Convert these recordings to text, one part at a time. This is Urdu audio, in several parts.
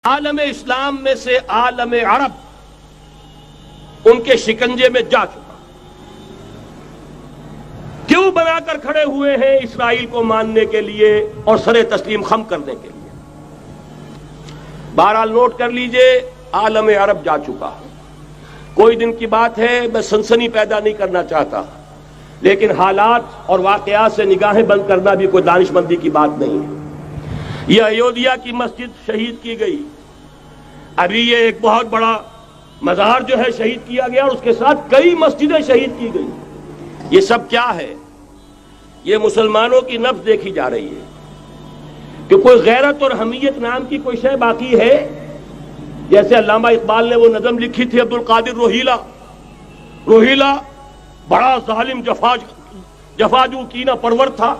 عالم اسلام میں سے عالم عرب ان کے شکنجے میں جا چکا، کیوں بنا کر کھڑے ہوئے ہیں اسرائیل کو ماننے کے لیے اور سر تسلیم خم کرنے کے لیے؟ بہرحال نوٹ کر لیجئے، عالم عرب جا چکا۔ کوئی دن کی بات ہے، میں سنسنی پیدا نہیں کرنا چاہتا، لیکن حالات اور واقعات سے نگاہیں بند کرنا بھی کوئی دانش مندی کی بات نہیں ہے۔ یہ ایودھیا کی مسجد شہید کی گئی، ابھی یہ ایک بہت بڑا مزار جو ہے شہید کیا گیا، اور اس کے ساتھ کئی مسجدیں شہید کی گئی۔ یہ سب کیا ہے؟ یہ مسلمانوں کی نفس دیکھی جا رہی ہے کہ کوئی غیرت اور حمیت نام کی کوئی شے باقی ہے؟ جیسے علامہ اقبال نے وہ نظم لکھی تھی، عبد القادر روہیلا بڑا ظالم جفاجو کینہ پرور تھا،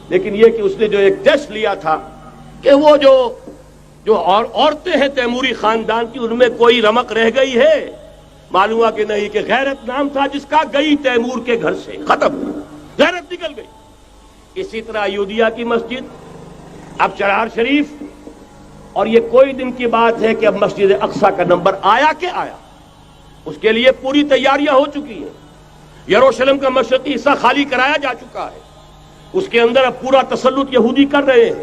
لیکن یہ کہ اس نے جو ایک ٹیسٹ لیا تھا کہ وہ جو عورتیں ہیں تیموری خاندان کی، ان میں کوئی رمق رہ گئی ہے؟ معلوم ہوا کہ نہیں، کہ غیرت نام تھا جس کا گئی تیمور کے گھر سے، ختم، غیرت نکل گئی۔ اسی طرح ایودھیا کی مسجد، اب چرار شریف، اور یہ کوئی دن کی بات ہے کہ اب مسجد اقصی کا نمبر آیا کہ آیا، اس کے لیے پوری تیاریاں ہو چکی ہیں۔ یروشلم کا مشرقی حصہ خالی کرایا جا چکا ہے، اس کے اندر اب پورا تسلط یہودی کر رہے ہیں،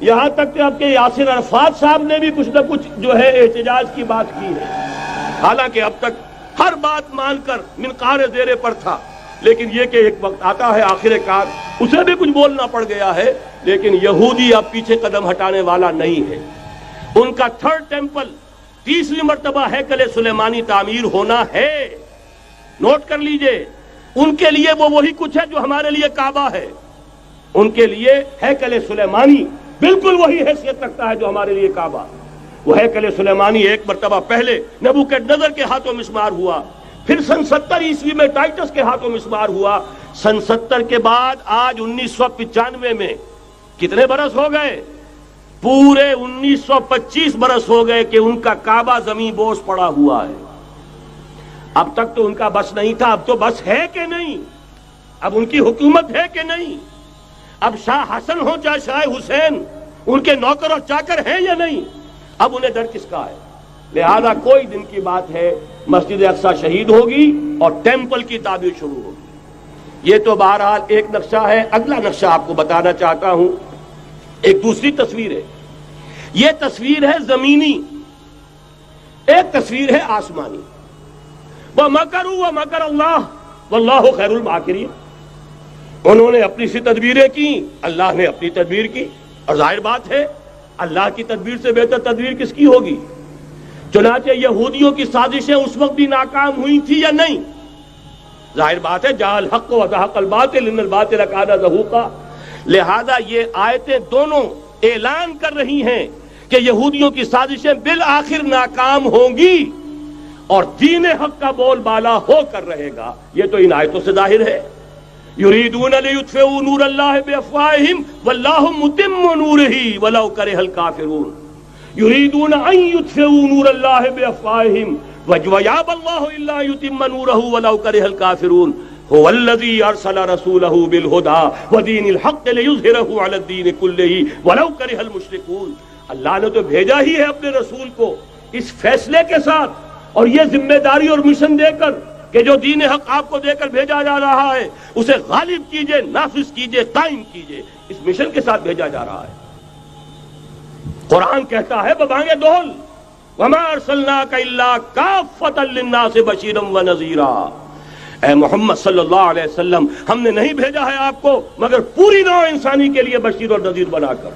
یہاں تک کہ اب کے یاسر عرفات صاحب نے بھی کچھ نہ کچھ جو ہے احتجاج کی بات کی ہے، حالانکہ اب تک ہر بات مان کر منقار زیر پر تھا، لیکن یہ کہ ایک وقت آتا ہے آخر کار اسے بھی کچھ بولنا پڑ گیا ہے۔ لیکن یہودی اب پیچھے قدم ہٹانے والا نہیں ہے۔ ان کا تھرڈ ٹیمپل، تیسری مرتبہ ہیکل سلیمانی تعمیر ہونا ہے۔ نوٹ کر لیجئے، ان کے لیے وہ وہی کچھ ہے جو ہمارے لیے کعبہ ہے، ان کے لیے ہیکل سلیمانی بالکل وہی حیثیت رکھتا ہے جو ہمارے لیے کعبہ۔ وہ ہیکل سلیمانی ایک مرتبہ پہلے نبوکدنضر کے ہاتھوں مسمار ہوا، پھر سن 70 عیسوی میں ٹائٹس کے ہاتھوں مسمار ہوا، سن 70 کے بعد آج 1995 میں کتنے برس ہو گئے؟ پورے 1925 برس ہو گئے کہ ان کا کعبہ زمین بوس پڑا ہوا ہے۔ اب تک تو ان کا بس نہیں تھا، اب تو بس ہے کہ نہیں؟ اب ان کی حکومت ہے کہ نہیں؟ اب شاہ حسن ہو چاہے شاہ حسین، ان کے نوکر اور چاکر ہیں یا نہیں؟ اب انہیں ڈر کس کا ہے؟ لہذا کوئی دن کی بات ہے، مسجد اقصی شہید ہوگی اور ٹیمپل کی تعمیر شروع ہوگی۔ یہ تو بہرحال ایک نقشہ ہے۔ اگلا نقشہ آپ کو بتانا چاہتا ہوں، ایک دوسری تصویر ہے۔ یہ تصویر ہے زمینی، ایک تصویر ہے آسمانی۔ وَمَكَرُوا وَمَكَرَ اللَّهُ وَاللَّهُ خَيْرُ الْمَاكِرِينَ۔ انہوں نے اپنی سی تدبیریں کی، اللہ نے اپنی تدبیر کی، اور ظاہر بات ہے اللہ کی تدبیر سے بہتر تدبیر کس کی ہوگی؟ چنانچہ یہودیوں کی سازشیں اس وقت بھی ناکام ہوئی تھی یا نہیں؟ ظاہر بات ہے جاء الحق وزهق الباطل ان الباطل كان زهوقا۔ لہذا یہ آیتیں دونوں اعلان کر رہی ہیں کہ یہودیوں کی سازشیں بالآخر ناکام ہوں گی اور دین حق کا بول بالا ہو کر رہے گا۔ یہ تو ان آیتوں سے ظاہر ہے۔ یریدون لیطفئوا نور اللہ بافواہہم واللہ متم نورہ ولو کرہ الکافرون۔ یریدون ان یطفئوا نور اللہ بافواہہم ویابى اللہ الا یتم نورہ ولو کرہ الکافرون۔ هو الذی ارسل رسولہ بالہدى ودین الحق لیظہرہ علی الدین کلہ ولو کرہ المشرکون۔ اللہ نے تو بھیجا ہی ہے اپنے رسول کو اس فیصلے کے ساتھ اور یہ ذمہ داری اور مشن دے کر کہ جو دین حق آپ کو دے کر بھیجا جا رہا ہے اسے غالب کیجئے، نافذ کیجئے، قائم کیجئے۔ اس مشن کے ساتھ بھیجا جا رہا ہے۔ قرآن کہتا ہے ببانگ دہل وَمَا أَرْسَلْنَاكَ إِلَّا كَافَّةً لِلنَّاسِ بَشِيرًا وَنَذِيرًا۔ اے محمد صلی اللہ علیہ وسلم، ہم نے نہیں بھیجا ہے آپ کو مگر پوری نوع انسانی کے لیے بشیر اور نذیر بنا کر۔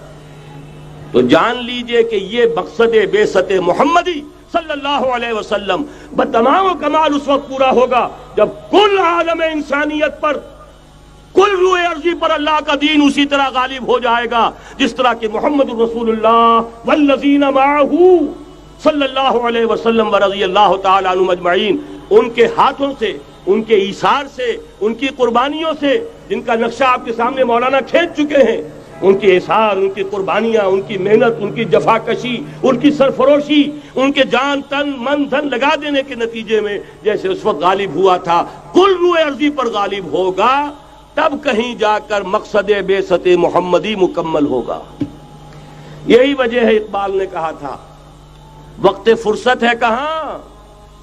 تو جان لیجئے کہ یہ مقصد بعثت محمدی صلی اللہ علیہ وسلم بتمام و کمال اس وقت پورا ہوگا جب کل عالم انسانیت پر، کل روئے ارضی پر اللہ کا دین اسی طرح غالب ہو جائے گا جس طرح کہ محمد رسول اللہ والذین معہ صلی اللہ علیہ وسلم ورضی اللہ تعالی عنہم اجمعین، ان کے ہاتھوں سے، ان کے ایثار سے، ان کی قربانیوں سے، جن کا نقشہ آپ کے سامنے مولانا کھینچ چکے ہیں، ان کے اثار، ان کی قربانیاں، ان کی محنت، ان کی جفاکشی، ان کی سرفروشی، ان کے جان تن من دھن لگا دینے کے نتیجے میں جیسے اس وقت غالب ہوا تھا کل روئے ارضی پر غالب ہوگا، تب کہیں جا کر مقصد بعثت محمدی مکمل ہوگا۔ یہی وجہ ہے اقبال نے کہا تھا وقت فرصت ہے کہاں،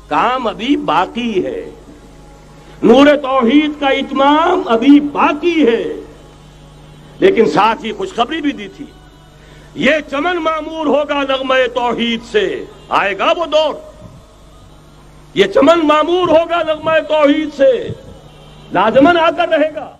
کام ابھی باقی ہے، نور توحید کا اتمام ابھی باقی ہے۔ لیکن ساتھ ہی خوشخبری بھی دی تھی، یہ چمن معمور ہوگا نغمہ توحید سے، آئے گا وہ دور، یہ چمن معمور ہوگا نغمہ توحید سے، لازماً آ کر رہے گا۔